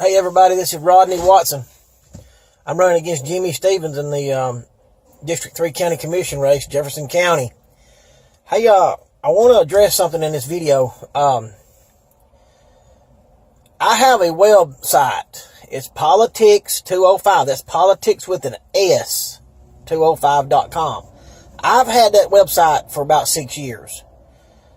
Hey everybody, this is Rodney Watson. I'm running against Jimmy Stevens in the District 3 County Commission race, Jefferson County. Hey, I want to address something in this video. I have a website. It's Politic205. That's politics with an S, 205.com. I've had that website for about 6 years.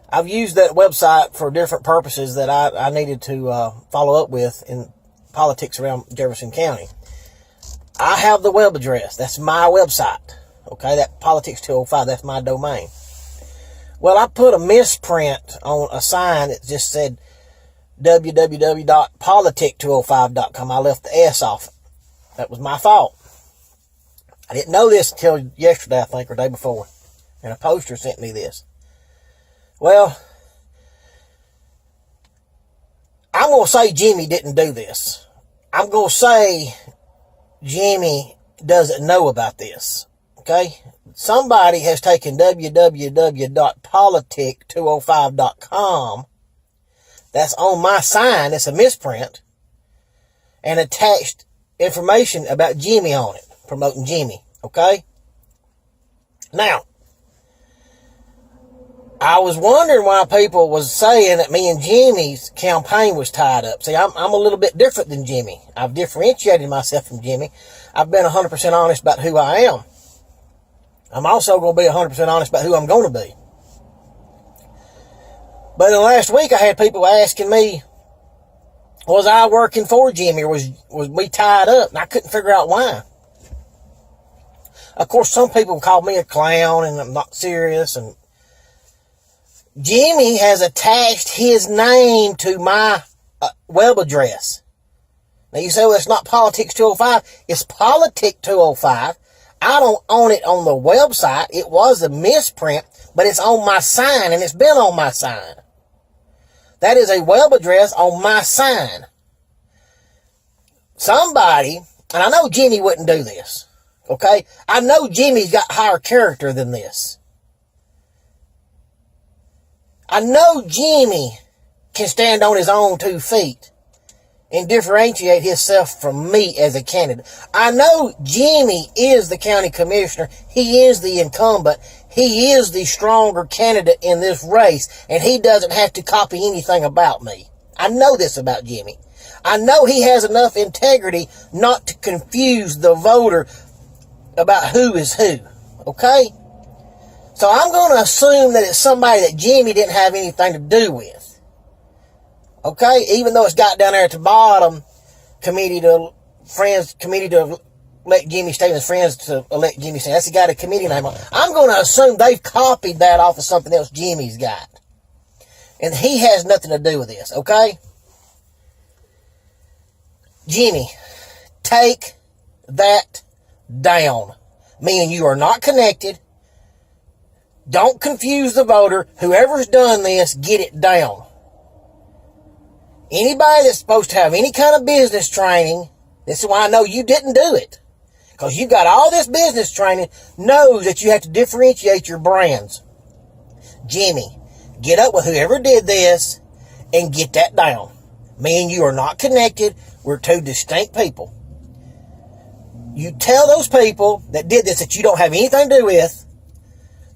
I've used that website for different purposes that I needed to follow up with in politics around Jefferson County. I have the web address. That's my website. Okay, that Politic205, that's my domain. Well, I put a misprint on a sign that just said www.politic205.com. I left the S off. That was my fault. I didn't know this until yesterday, I think, or the day before. And a poster sent me this. Well, I'm going to say Jimmy didn't do this. I'm going to say Jimmy doesn't know about this. Okay? Somebody has taken www.politic205.com. That's on my sign. It's a misprint. And attached information about Jimmy on it. Promoting Jimmy. Okay? Now, I was wondering why people was saying that me and Jimmy's campaign was tied up. See, I'm a little bit different than Jimmy. I've differentiated myself from Jimmy. I've been 100% honest about who I am. I'm also going to be 100% honest about who I'm going to be. But in the last week, I had people asking me, was I working for Jimmy or was we tied up? And I couldn't figure out why. Of course, some people called me a clown and I'm not serious, and Jimmy has attached his name to my web address. Now you say, well, it's not Politic205. It's Politic205. I don't own it on the website. It was a misprint, but it's on my sign, and it's been on my sign. That is a web address on my sign. Somebody, and I know Jimmy wouldn't do this, okay? I know Jimmy's got higher character than this. I know Jimmy can stand on his own 2 feet and differentiate himself from me as a candidate. I know Jimmy is the county commissioner. He is the incumbent. He is the stronger candidate in this race, and he doesn't have to copy anything about me. I know this about Jimmy. I know he has enough integrity not to confuse the voter about who is who. Okay? So I'm going to assume that it's somebody that Jimmy didn't have anything to do with. Okay? Even though it's got down there at the bottom, committee to elect Jimmy Stevens, friends to elect Jimmy Stevens. That's the got a committee name on. I'm going to assume they've copied that off of something else Jimmy's got. And he has nothing to do with this. Okay? Jimmy, take that down. Meaning you are not connected. Don't confuse the voter. Whoever's done this, get it down. Anybody that's supposed to have any kind of business training, this is why I know you didn't do it. Because you got all this business training, knows that you have to differentiate your brands. Jimmy, get up with whoever did this and get that down. Me and you are not connected. We're 2 distinct people. You tell those people that did this that you don't have anything to do with,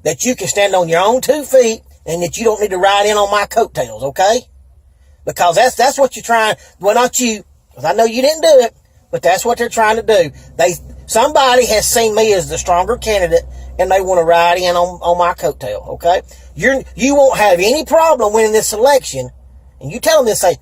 that you can stand on your own 2 feet, and that you don't need to ride in on my coattails, okay? Because that's what you're trying. Well, not you, because I know you didn't do it, but that's what they're trying to do. Somebody has seen me as the stronger candidate, and they want to ride in on my coattail, okay? You won't have any problem winning this election, and you tell them this, say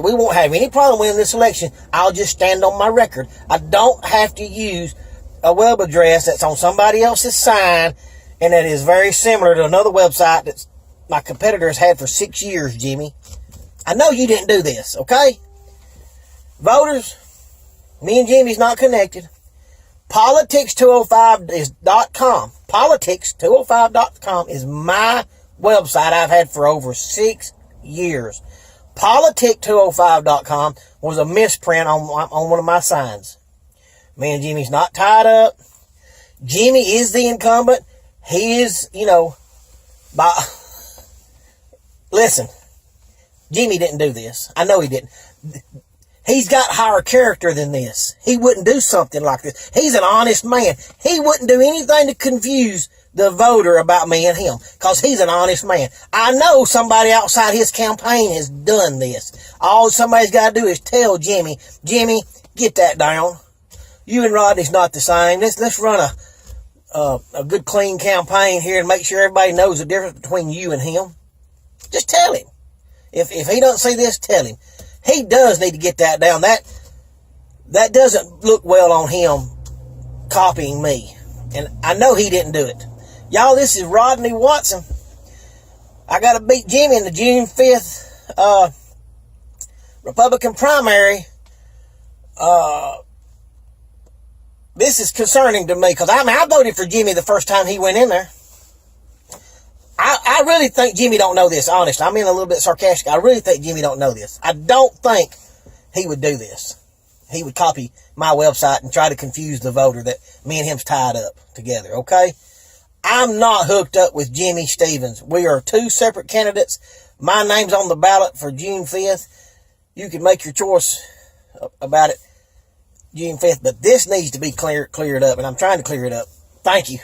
we won't have any problem winning this election. I'll just stand on my record. I don't have to use a web address that's on somebody else's sign, and that is very similar to another website that my competitors had for 6 years, Jimmy. I know you didn't do this, okay? Voters, me and Jimmy's not connected. Politic205.com. Politic205.com is my website I've had for over 6 years. Politic205.com was a misprint on one of my signs. Me and Jimmy's not tied up. Jimmy is the incumbent. He is, Listen, Jimmy didn't do this. I know he didn't. He's got higher character than this. He wouldn't do something like this. He's an honest man. He wouldn't do anything to confuse the voter about me and him, because he's an honest man. I know somebody outside his campaign has done this. All somebody's got to do is tell Jimmy, get that down. You and Rodney's not the same. Let's run a good clean campaign here and make sure everybody knows the difference between you and him. Just tell him. If he doesn't see this, tell him. He does need to get that down. That doesn't look well on him copying me. And I know he didn't do it. Y'all, this is Rodney Watson. I got to beat Jimmy in the June 5th Republican primary. This is concerning to me, because I voted for Jimmy the first time he went in there. I really think Jimmy don't know this, honest. I'm being a little bit sarcastic. I really think Jimmy don't know this. I don't think he would do this. He would copy my website and try to confuse the voter that me and him's tied up together, okay? I'm not hooked up with Jimmy Stevens. We are two separate candidates. My name's on the ballot for June 5th. You can make your choice about it June 5th, but this needs to be cleared up, and I'm trying to clear it up. Thank you.